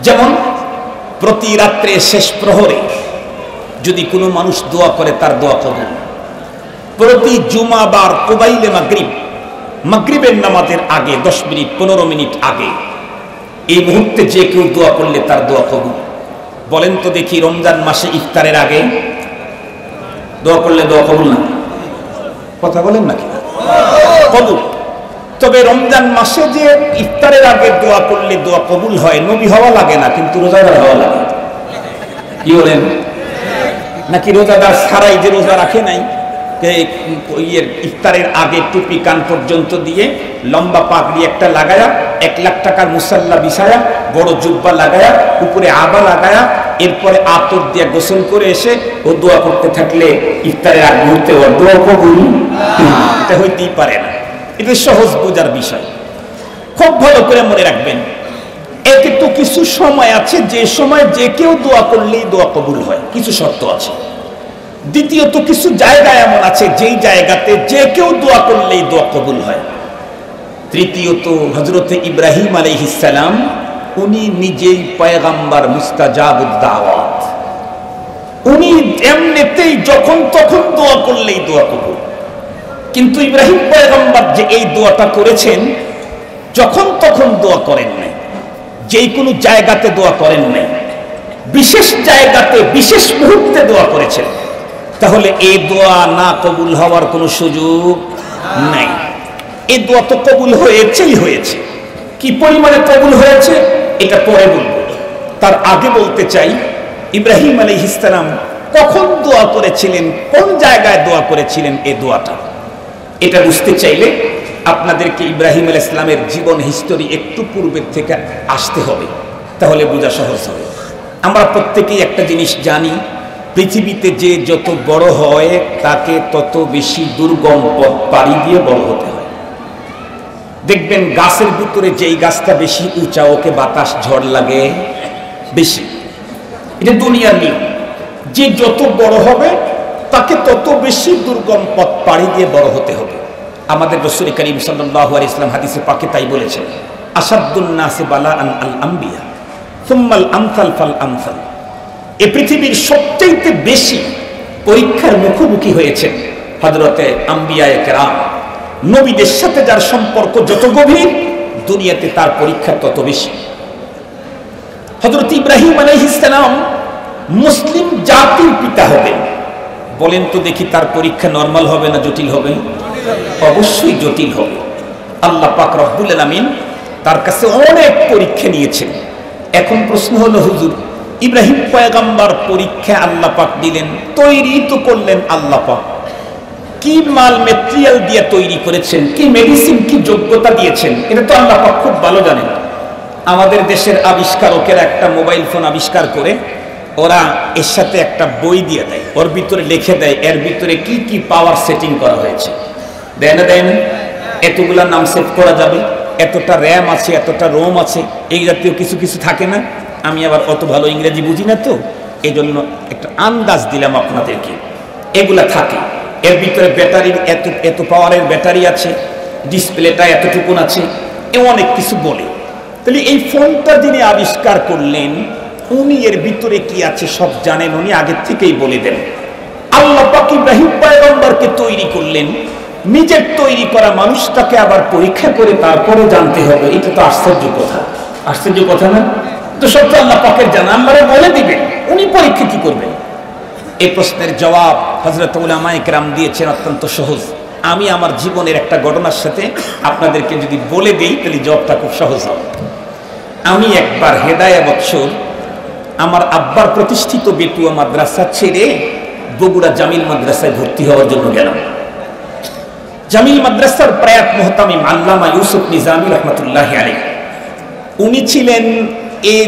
যেমন প্রতি রাত্রে শেষ প্রহরে যদি কোনো মানুষ দোয়া করে তার দোয়া কবুল। প্রতি জুমাবার কুবাইলে মাগরিবের নামাজের আগে 10 মিনিট 15 মিনিট আগে এই মুহূর্তে যে কেউ দোয়া করলে তার দোয়া কবুল। বলেন তো দেখি, রমজান মাসে ইফতারের আগে দোয়া করলে দোয়া কবুল না? কথা বলেন নাকি? কবুল। তবে রমজান মাসে যে ইফতারের আগে দোয়া করলে দোয়া কবুল হয়, নবী হওয়া লাগে না, কিন্তু রোজাদার হওয়া লাগে। কি বলেন? নাকি রোজাদার ছাড়াই যে রোজা রাখে নাই, ইফতারের আগে টুপি কান পর্যন্ত দিয়ে লম্বা পাগড়ি একটা লাগায়া 1 লাখ টাকার মুসাল্লা বিছায়া বড় জুব্বা লাগায়া উপরে আবা লাগায়া এরপরে আতর দিয়ে গোসল করে এসে ও দোয়া করতে থাকলে ইফতারের আগ মুহূর্তে ওর দোয়া কবুল? এটা হইতেই পারে না। এটা সহজ বোঝার বিষয়, খুব ভালো করে মনে রাখবেন। এতে তো কিছু সময় আছে যে সময় যে কেউ দোয়া করলেই দোয়া কবুল হয়, কিছু শর্ত আছে। দ্বিতীয়ত কিছু জায়গা এমন আছে যেই জায়গাতে যে কেউ দোয়া করলেই দোয়া কবুল হয়। তৃতীয়ত হযরতে ইব্রাহিম আলাইহিস সালাম উনি নিজেই পয়গম্বর মুস্তাজাবুদ দাওয়াত, উনি এমনিতেই যখন তখন দোয়া করলেই দোয়া কবুল। কিন্তু ইব্রাহিম পয়গম্বর যে এই দোয়াটা করেছেন, যখন তখন দোয়া করেন নাই, যেই কোনো জায়গাতে দোয়া করেন নাই, বিশেষ জায়গাতে বিশেষ মুহূর্তে দোয়া করেছেন। তাহলে এই দোয়া না কবুল হওয়ার কোনো সুযোগ নাই। এই দোয়া তো কবুল হয়েছেই হয়েছে। কি পরিমাণে কবুল হয়েছে এটা পরে বলবো। তার আগে বলতে চাই, ইব্রাহিম আলাইহিস সালাম কখন দোয়া করেছিলেন, কোন জায়গায় দোয়া করেছিলেন, এই দোয়াটা এটা বুঝতে চাইলে আপনাদেরকে ইব্রাহিম আলাইহিস সালামের জীবন হিস্টোরি একটু পূর্বের থেকে আসতে হবে, তাহলে বোঝা সহজ হবে। আমরা প্রত্যেকেই একটা জিনিস জানি, পৃথিবীতে যে যত বড় হয় তাকে তত বেশি দুর্গম পথ পাড়ি দিয়ে বড় হতে হয়। দেখবেন গাছের ভিতরে যেই গাছটা বেশি উঁচা ওকে বাতাস ঝড় লাগে বেশি, এটা দুনিয়ার নিয়ম। যে যত বড় হবে তাকে তত বেশি দুর্গম পথ পাড়ি দিয়ে বড় হতে হবে। আমাদের রাসূল করিম সাল্লাল্লাহু আলাইহি ওয়াসাল্লাম হাদিসে পাকে তাই বলেছেন, আসাদুন নাসি বালাআন আল আম্বিয়া সুম্মাল আমসাল ফাল আমসাল। এই পৃথিবীর সবচেয়ে বেশি পরীক্ষার মুখোমুখি হয়েছে হযরতে আম্বিয়ায়ে কেরাম। নবীদের সাথে যার সম্পর্ক যত গভীর, দুনিয়াতে তার পরীক্ষা তত বেশি। হযরত ইব্রাহিম আলাইহিস সালাম মুসলিম জাতির পিতা হবেন। বলেন তো দেখি, তার পরীক্ষা নরমাল হবে না জটিল হবে? অবশ্যই জটিল হবে। আল্লাহ পাক রব্বুল আলামিন তার কাছে অনেক পরীক্ষা নিয়েছেন। এখন প্রশ্ন হলো, হুজুর ইব্রাহিম পয়গম্বর পরীক্ষা আল্লাহ পাক দিলেন, তৈরি তো করলেন আল্লাহ পাক, কি মাল মেটেরিয়াল দিয়ে তৈরি করেছেন, কি মেডিসিন, কি যোগ্যতা দিয়েছেন, এটা তো আল্লাহ পাক খুব ভালো জানেন। আমাদের দেশের আবিষ্কারকেরা একটা মোবাইল ফোন আবিষ্কার করে ওরা এর সাথে একটা বই দিয়ে দেয়, ওর ভিতরে লিখে দেয় এর ভিতরে কি কি পাওয়ার সেটিং করা হয়েছে। দেয় না? দেয় না? এতগুলা নাম সেট করা যাবে, এতটা র্যাম আছে, এতটা রোম আছে, এই জাতীয় কিছু কিছু থাকে না। আমি আবার অত ভালো ইংরেজি বুঝি না, তো এই জন্য একটা আন্দাজ দিলাম আপনাদেরকে। এগুলা থাকে, এর ভিতরে ব্যাটারির এত পাওয়ারের ব্যাটারি আছে, ডিসপ্লেটা এতটুকুন আছে, এ অনেক কিছু বলে। তাহলে এই ফোনটা যিনি আবিষ্কার করলেন উনি এর ভিতরে কি আছে সব জানেন, উনি আগের থেকেই বলে দেন। আল্লাহ পাক ইব্রাহিম পয়গম্বরকে তৈরি করলেন, নিজের তৈরি করা মানুষটাকে আবার পরীক্ষা করে তারপরে জানতে হবে। এটা তো আশ্চর্য কথা, আশ্চর্য কথা না? তো সব তো আল্লাহ পাকের জানা, আল্লাহরে বলে দিবেন, উনি পরীক্ষা কি করবেন? এই প্রশ্নের জবাব হযরত উলামায়ে কেরাম দিয়েছেন অত্যন্ত সহজ। আমি আমার জীবনের একটা ঘটনার সাথে আপনাদেরকে যদি বলে দিই তাহলে জবাবটা খুব সহজ হবে। আমি একবার হেদায়া বৎসর আমার আব্বার প্রতিষ্ঠিত বেতুয়া মাদ্রাসা ছেড়ে বগুড়া জামিল মাদ্রাসায় ভর্তি হওয়ার জন্য গেলাম। জামিল মাদ্রাসার প্রয়াত মুহতামিম আল্লামা ইউসুফ নিজামী রাহমাতুল্লাহি আলাইহি, উনি ছিলেন এই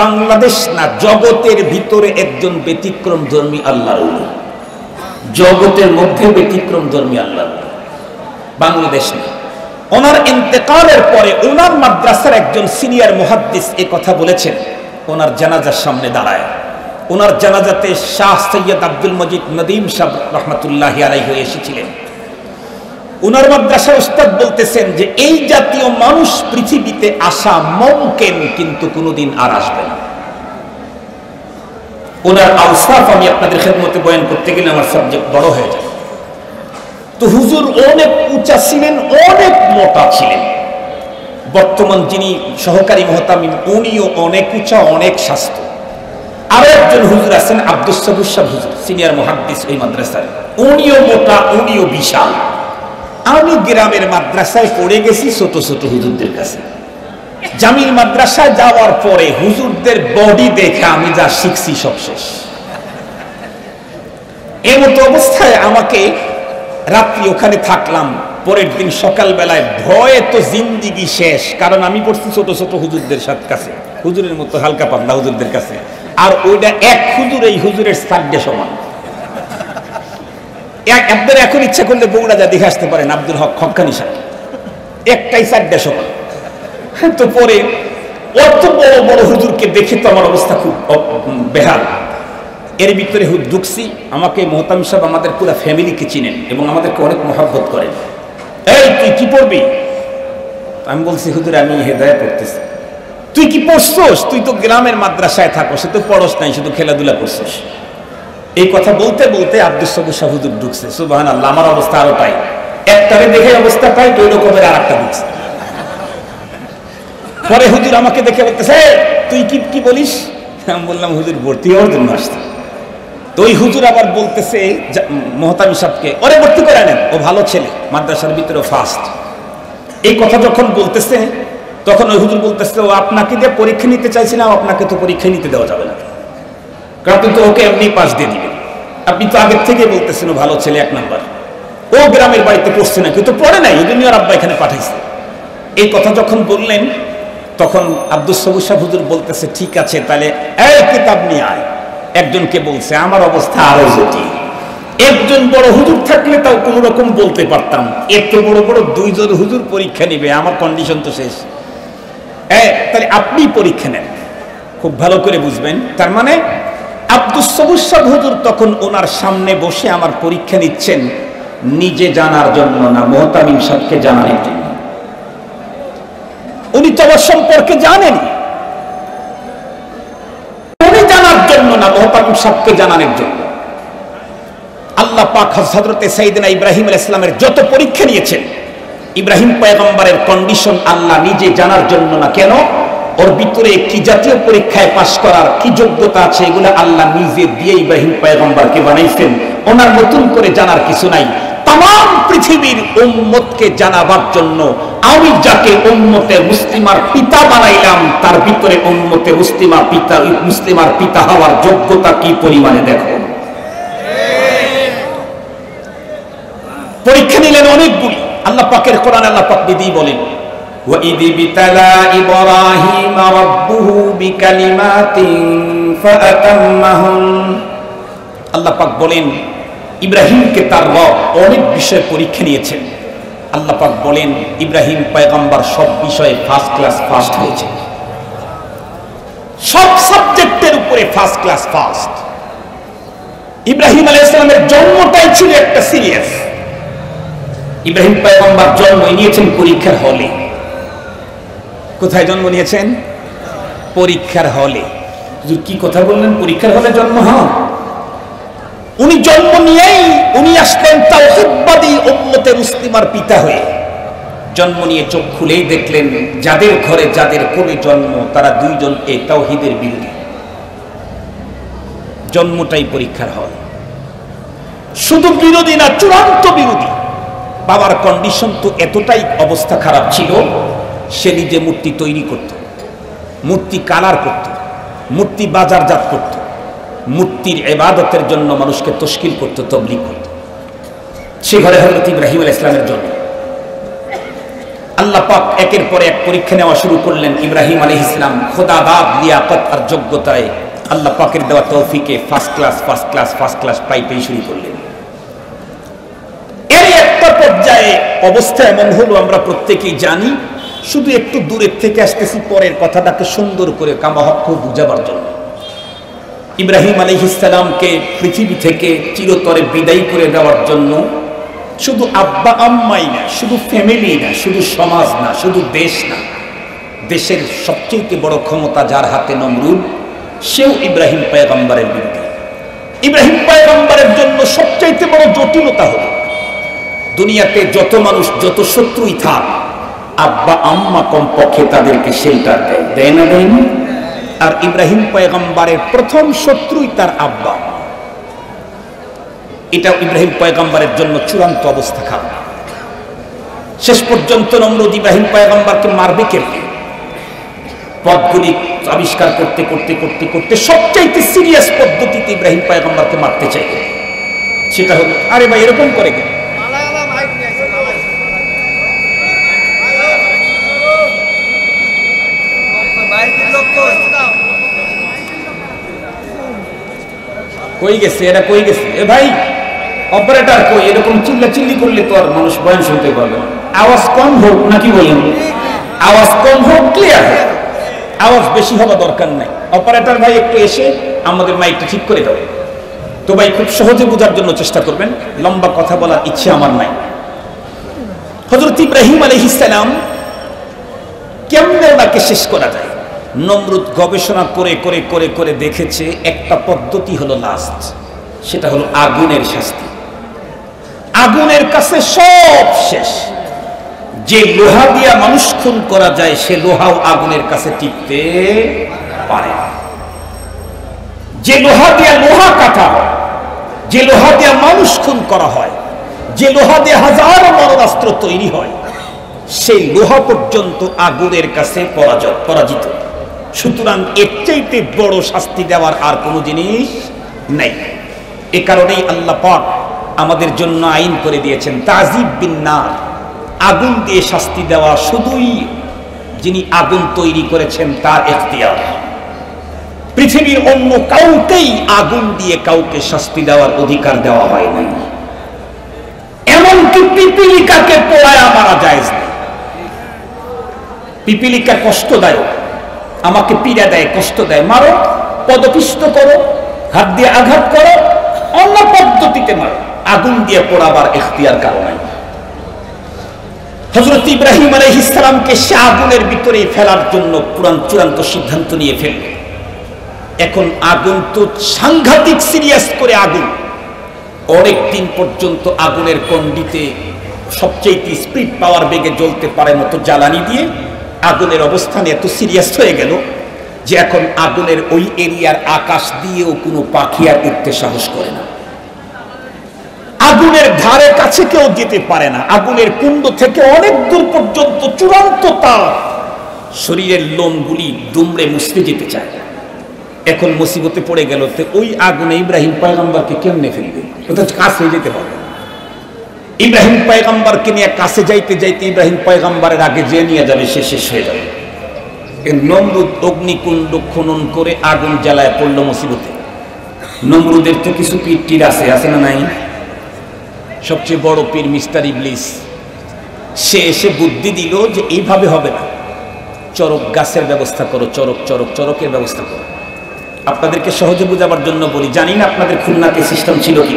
বাংলাদেশ না জগতের ভিতরে একজন ব্যতিক্রম ধর্মী আল্লাহর ওলি, জগতের মধ্যে ব্যতিক্রম ধর্মী আল্লাহর ওলি, বাংলাদেশ না। ওনার ইন্তেকালের পরে ওনার মাদ্রাসার একজন সিনিয়র মুহাদ্দিস এই কথা বলেছেন ওনার জানাজার সামনে দাঁড়ায়। ওনার জানাজাতে শাহ সৈয়দ আব্দুল মজিদ নদীম সাহেব রহমাতুল্লাহি আলাইহি এসেছিলেন। ওনার মাদ্রাসার উস্তাদ বলতেছেন যে এই জাতীয় মানুষ পৃথিবীতে আসা মুমকিন, কিন্তু কোনোদিন আর আসবে না। ওনার আওসাফ আমি আপনাদের খেদমতে বয়ান করতে গেলে আমার সাবজেক্ট বড় হয়ে যায়। তো হুজুর অনেক উঁচা ছিলেন, অনেক মোটা ছিলেন। বর্তমান যিনি সহকারী মুহতামিম উনিও অনেক উঁচা, অনেক স্বাস্থ্য। আরো একজন হুজুর আছেন আব্দুস সাবুর সাহেব হুজুর, সিনিয়র মুহাদ্দিস ওই মাদ্রাসার, উনিও মোটা, উনিও বিশাল। আমি গ্রামের মাদ্রাসায় পড়ে গেছি ছোট ছোট হুজুরদের কাছে। জামিল মাদ্রাসায় যাওয়ার পরে হুজুরদের বডি দেখে আমি যা শিখছি সব শেষ। এমতো অবস্থায় আমাকে রাত্রি ওখানে থাকলাম। পরের দিন সকালবেলায় ভয়ে তো জিন্দিগি শেষ, কারণ আমি পড়ছি ছোট ছোট হুজুরদের সাথে কাছে, হুজুরের মতো হালকা পাতলা হুজুরদের কাছে। আর ওইটা এক হুজুর এই হুজুরের সাড্ডে সমান। একবার এখন ইচ্ছা করলে বগুড়া যা দেখে আসতে পারেন আব্দুল হক হক্কানি সাহেব, একটাই সাড্ডে সমান। তো পরে অত বড় বড় হুজুরকে দেখে তো আমার অবস্থা খুব বেহাল। এর ভিতরে ঢুকছি, আমাকে মোহতামিম সাহেব আমাদের পুরো ফ্যামিলিকে চিনেন এবং আমাদেরকে অনেক মহব্বত করেন। এই তুই কি পড়বি? আমি বলছি হুজুর আমি হেদায়েত পড়তেছি। তুই কি পড়ছস? তুই তো গ্রামের মাদ্রাসায় থাকস, তুই পড়স নাই, শুধু খেলাধুলা করছিস। এই কথা বলতে বলতে আব্দুস সাবুর সাহেব হুজুর ঢুকছে। সুবহানাল্লাহ, আমার অবস্থা আরো তাই, একটারে দেখে অবস্থা তাই, ওই রকমের আর একটা ঢুকছে। পরে হুজুর আমাকে দেখে বলতেছে তুই কি বলিস? আমি বললাম হুজুর ভর্তি হওয়ার জন্য আসছে। তো ওই হুজুর আবার বলতেছে মোহতামিম সাহেবকে, ওরে ভর্তি করে নেন, ও ভালো ছেলে, মাদ্রাসার ভিতরে ফার্স্ট। এই কথা যখন বলতেছে তখন ওই হুজুর বলতেছে, ও আপনাকে দিয়ে পরীক্ষা নিতে চাইছিলাম, আপনাকে তো পরীক্ষা নিতে দেওয়া যাবে না, কারণ আপনি তো ওকে এমনি পাস দিয়ে দিবেন। আপনি তো আগের থেকে বলতেছেন ও ভালো ছেলে, 1 নাম্বার। ও গ্রামের বাড়িতে পড়ছে না, কিন্তু পড়ে নাই, এই জন্য ওর আব্বা এখানে পাঠাইছে। এই কথা যখন বললেন তখন আব্দুস সাবুর সাহেব হুজুর বলতেছে, ঠিক আছে তাহলে এই কিতাব নিয়ে আয়। একজনকে বলছে, আমার অবস্থা আরো জটিল। একজন বড় হুজুর থাকলে তাও কোন রকম বলতে পারতাম, এত বড় বড় 2 জন হুজুর পরীক্ষা নিবে, আমার কন্ডিশন তো শেষ। তাহলে আপনি পরীক্ষা নেন, খুব ভালো করে বুঝবেন। তার মানে আব্দুস সাবুর সাহেব হুজুর তখন ওনার সামনে বসে আমার পরীক্ষা নিচ্ছেন, নিজে জানার জন্য না, মুহতামিম সাহেবকে জানানোর জন্য। উনি তো আমার সম্পর্কে জানেন, উনি জানার জন্য না, মুহতামিম সাহেবকে জানানোর জন্য। আল্লাহ পাক হযরতে সাইয়েদনা ইব্রাহিম আলাইহিস সালামের যত পরীক্ষা নিয়েছেন, ইব্রাহিম পয়গম্বরের কন্ডিশন আল্লাহ নিজে জানার জন্য না। কেন? ওর ভিতরে কি জাতীয় পরীক্ষায় পাশ করার কি যোগ্যতা আছে, এগুলো আল্লাহ নিজে দিয়ে ইব্রাহিম পয়গম্বরকে বানাইছেন। ওনার নতুন করে জানার কিছু নাই। তাম পৃথিবীর উম্মতকে জানাবার জন্য আমি যাকে উম্মতে মুসলিমার পিতা বানাইলাম, তার ভিতরে উম্মতে মুসলিমার পিতা হওয়ার যোগ্যতা কি পরিমাণে দেখো। পরীক্ষা নিলেন অনেকগুলি। আল্লাহ পাকের কোরআন আল্লাহ পাক দিদি বলেন, وَإِذِ ابْتَلَى إِبْرَاهِيمَ رَبُّهُ بِكَلِمَاتٍ فَأَتَمَّهُنَّ। আল্লাহ পাক বলেন ইব্রাহিমকে তার রব অনেক বিষয়ে পরীক্ষা নিয়েছেন। আল্লাহ পাক বলেন ইব্রাহিম পয়গম্বর সব বিষয়ে ফার্স্ট ক্লাস ফার্স্ট হয়েছে, সব সাবজেক্টের উপরে ফার্স্ট ক্লাস ফার্স্ট। ইব্রাহিম আলাইহিস সালামের জন্মটাই ছিল একটা সিরিয়াস। ইব্রাহিম পয়গম্বর জন্ম নিয়েছেন পরীক্ষার হলে। কোথায় জন্ম নিয়েছেন? পরীক্ষার হলে। কি কথা বললেন? পরীক্ষার হলে জন্ম হয়? উনি জন্ম নিয়েই উনি আসলেন তাওহীদবাদী উম্মতে মুসলিমার পিতা হয়ে। জন্ম নিয়ে চোখ খুলেই দেখলেন যাদের ঘরে যাদের কোলে জন্ম তারা 2 জন এই তাওহীদের বিরোধী। জন্মটাই পরীক্ষার হল। শুধু বিরোধী না, চূড়ান্ত বিরোধী। বাবার কন্ডিশন তো এতটাই অবস্থা খারাপ ছিল, সে নিজে মূর্তি তৈরি করত, মূর্তি কালার করত, মূর্তি বাজারজাত করত, মূর্তির ইবাদতের জন্য মানুষকে তশকিল করত, তবলিগ করত। সে ঘরে হযরত ইব্রাহিম আলাইহিস সালামের জন্য আল্লাহ পাক একের পর এক পরীক্ষা নেওয়া শুরু করলেন। ইব্রাহিম আলাইহিস সালাম খোদাবাদ লিয়াকত আর যোগ্যতায় আল্লাহ পাকের দেওয়া তৌফিকে ফার্স্ট ক্লাস পাইতেই শুরু করলেন। এর একটা পর্যায়ে অবস্থা এমন হলো, আমরা প্রত্যেকেই জানি। শুধু একটু দূরের থেকে আসতেছি পরের কথাটাকে সুন্দর করে কামাহক্ষ বুঝাবার জন্য। ইব্রাহিম আলাইহিস সালামকে পৃথিবী থেকে চিরতরে বিদায় করে দেওয়ার জন্য শুধু আব্বা আম্মাই না, শুধু ফ্যামিলি না, শুধু সমাজ না, শুধু দেশ না, দেশের সবচেয়ে বড় ক্ষমতা যার হাতে, নমরুদ, সেও ইব্রাহিম পয়গম্বরের বিরুদ্ধে। ইব্রাহিম পয়গম্বরের জন্য সবচাইতে বড় জটিলতা হলো দুনিয়াতে যত মানুষ যত শত্রুই থাক, আব্বা আম্মা কমপক্ষে তাদেরকে শেল্টার দেয়, দেয় না দেয় না? আর ইব্রাহিম পয়গম্বরের প্রথম শত্রুই তার আব্বা। এটা ইব্রাহিম পয়গম্বরের জন্য চূড়ান্ত অবস্থা খারাপ। শেষ পর্যন্ত নমরুদ ইব্রাহিম পয়গম্বরকে মারবে কেমনে? পথগুলি আবিষ্কার করতে করতে করতে করতে সবচাইতে সিরিয়াস পদ্ধতিতে ইব্রাহিম পয়গম্বরকে মারতে চাইবে। সেটা হলো, আরে ভাই এরকম করে কেন? কই গেছে এরা, কই গেছে? এ ভাই অপারেটর কই? এরকম চিল্লা চিল্লি করলে তো আর মানুষ বয়ান শুনতে পারবে না। আওয়াজ কম হোক নাকি বলেন? আওয়াজ কম হোক, ক্লিয়ার হোক, আওয়াজ বেশি হওয়া দরকার নাই। অপারেটর ভাই একটু এসে আমাদের মাইকটা ঠিক করে দাও তো ভাই, খুব সহজে বোঝার জন্য চেষ্টা করবেন, লম্বা কথা বলার ইচ্ছে আমার নাই। হযরত ইব্রাহিম আলাইহিস সালাম কেমনে ওনাকে শেষ করা যায়? নমরুদ গবেষণা করে করে করে করে দেখেছে একটা পদ্ধতি হলো লাস্ট, সেটা হলো আগুনের শাস্তি। আগুনের কাছে সব শেষ। যে লোহা দিয়া মানুষ খুন করা যায় সে লোহাও আগুনের কাছে টিকতে পারে। যে লোহা দিয়া লোহা কাটা হয়, যে লোহা দিয়া মানুষ খুন করা হয়, যে লোহা দিয়ে হাজারো মারণাস্ত্র তৈরি হয়, সেই লোহা পর্যন্ত আগুনের কাছে পরাজিত। সুতরাং এর চাইতে বড় শাস্তি দেওয়ার আর কোনো জিনিস নাই। এ কারণেই আল্লাহ পাক আমাদের জন্য আইন করে দিয়েছেন তাযিব বিন নার, আগুন দিয়ে শাস্তি দেওয়া শুধুই যিনি আগুন তৈরি করেছেন তার এখতিয়ার। পৃথিবীর অন্য কাউকেই আগুন দিয়ে কাউকে শাস্তি দেওয়ার অধিকার দেওয়া হয় নাই। এমনকি পিপিলিকাকে পোড়ায়া মারা যায় না। পিপিলিকা কষ্টদায়ক, আমাকে পীড়া দেয়, কষ্ট দেয়, মারো, পদপিষ্ট করো, হাত দিয়ে আঘাত করো, অন্য পদ্ধতিতে মারো, আগুন দিয়ে পোড়াবার এখতিয়ার কারো নাই। হযরত ইব্রাহিম আলাইহিস সালামকে সে আগুনের ভিতরে ফেলার জন্য চূড়ান্ত সিদ্ধান্ত নিয়ে ফেলল। এখন আগুন তো সাংঘাতিক সিরিয়াস করে আগুন, অনেক দিন পর্যন্ত আগুনের কন্ডিতে সবচেয়ে স্পিড পাওয়ার বেগে জ্বলতে পারে মতো জ্বালানি দিয়ে আগুনের অবস্থান এত সিরিয়াস হয়ে গেল যে এখন আগুনের ওই এরিয়ার আকাশ দিয়েও কোনো পাখি আর উঠতে সাহস করে না। আগুনের ধারে কাছে কেউ যেতে পারে না। আগুনের কুণ্ড থেকে অনেক দূর পর্যন্ত চূড়ান্ত তাপ, শরীরের লোমগুলি দুমড়ে মুছতে যেতে চায়। এখন মুসিবতে পড়ে গেল, তো ওই আগুনে ইব্রাহিম পয়গম্বরকে কেমনে ফেলবে? ওটা কাছে যেতে পারবে না। ইব্রাহিম পয়গম্বরকে নিয়ে কাছে যাইতে যাইতে ইব্রাহিম পয়গম্বরের আগে যে নিয়ে যাবে সে শেষ হয়ে যাবে। নমরুদ অগ্নিকুণ্ড খনন করে আগুন জ্বালায় পড়লো মুসিবতে। নমরুদের তো কিছু পীর টির আছে না নাই? সবচেয়ে বড় পীর মিস্টার ইবলিস, সে এসে বুদ্ধি দিল যে এইভাবে হবে না, চরক গাছের ব্যবস্থা করো, চরকের ব্যবস্থা করো। আপনাদেরকে সহজে বোঝাবার জন্য বলি, জানি না আপনাদের খুলনাতে সিস্টেম ছিল কি।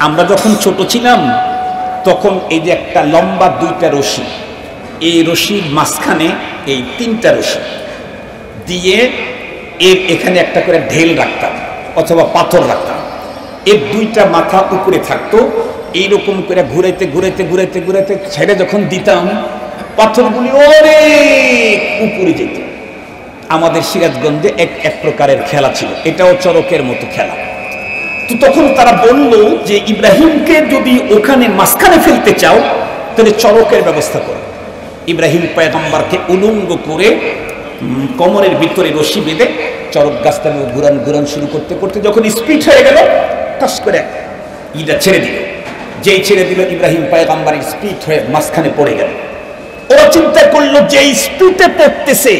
আমরা যখন ছোট ছিলাম তখন এই যে একটা লম্বা দুইটা রশি, এই রশির মাঝখানে এই তিনটা রশি দিয়ে এখানে একটা করে ঢেল রাখতাম অথবা পাথর রাখতাম। এর দুইটা মাথা উপরে থাকতো, এইরকম করে ঘুরাইতে ঘুরাইতে ঘুরাইতে ঘুরাইতে ছেড়ে যখন দিতাম পাথরগুলি অনেক উপরে যেত। আমাদের সিরাজগঞ্জে এক প্রকারের খেলা ছিল, এটাও চরকের মতো খেলা। তো তখন তারা বলল যে ইব্রাহিমকে যদি ওখানে মাঝখানে ফেলতে চাও তাহলে চরকের ব্যবস্থা করো। ইব্রাহিম পয়গম্বরকে উলঙ্গ করে কোমরের ভিতরে রশি বেঁধে চরক গাছটা ঘুরান শুরু করতে করতে যখন স্পিড হয়ে গেল, টাস করে ইটা ছেড়ে দিল। যেই ছেড়ে দিল ইব্রাহিম পয়গম্বরের স্পিড হয়ে মাঝখানে পড়ে গেল। ওরা চিন্তা করলো যে স্পিডে পড়তেছে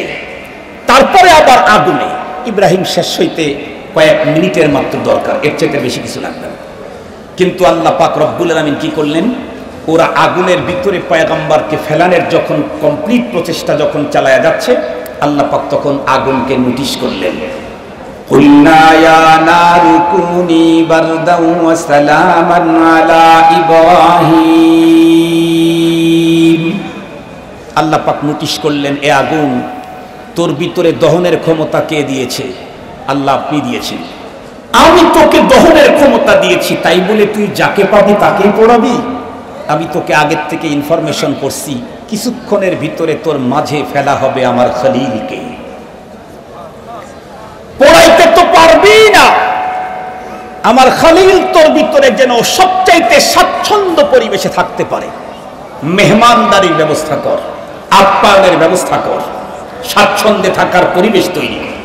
তারপরে আবার আগুনে, ইব্রাহিম শেষ হইতে কয়েক মিনিটের মাত্র দরকার, এর চাইতে বেশি কিছু লাগবে না। কিন্তু আল্লাহ পাক রব্বুল আলামিন কি করলেন, ওরা আগুনের ভিতরে পয়গম্বরকে ফেলানোর যখন কমপ্লিট প্রচেষ্টা যখন চালায়া যাচ্ছে, আল্লাহ পাক তখন আগুনকে নোটিশ করলেন। কুলনা ইয়া নারু কুনি বারদাও ওয়া সালামান আলা ইব্রাহিম। আল্লাহ পাক নোটিশ করলেন, এ আগুন তোর ভিতরে দহনের ক্ষমতা কে দিয়েছে? আল্লাহ আপনি দিয়েছেন। আমি তোকে দহনের ক্ষমতা দিয়েছি, তাই বলে তুই যাকে পাবি তাকেই পড়াবি? আমি তোকে আগের থেকে ইনফরমেশন করছি, কিছুক্ষণের ভিতরে তোর মাঝে ফেলা হবে আমার খলিলকে। পড়াইতে তো পারবি না, আমার খলিল তোর ভিতরে যেন সবচাইতে স্বাচ্ছন্দ্য পরিবেশে থাকতে পারে। মেহমানদারির ব্যবস্থা কর, আপ্যায়নের ব্যবস্থা কর, স্বাচ্ছন্দ্যে থাকার পরিবেশ তৈরি কর।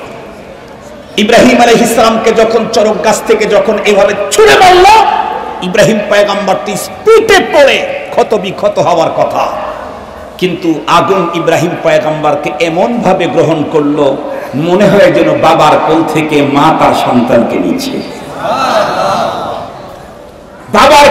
ইব্রাহিম আলাইহিস সালামকে যখন চরক গাছ থেকে যখন এইভাবে ছুঁড়ে মারল, ইব্রাহিম পয়গম্বর স্পিডে পড়ে ক্ষতবিক্ষত হওয়ার কথা, কিন্তু আগুন ইব্রাহিম পয়গম্বরকে এমন ভাবে গ্রহণ করলো মনে হয় যেন বাবার কোল থেকে মা তার সন্তানকে নিচ্ছে। বাবার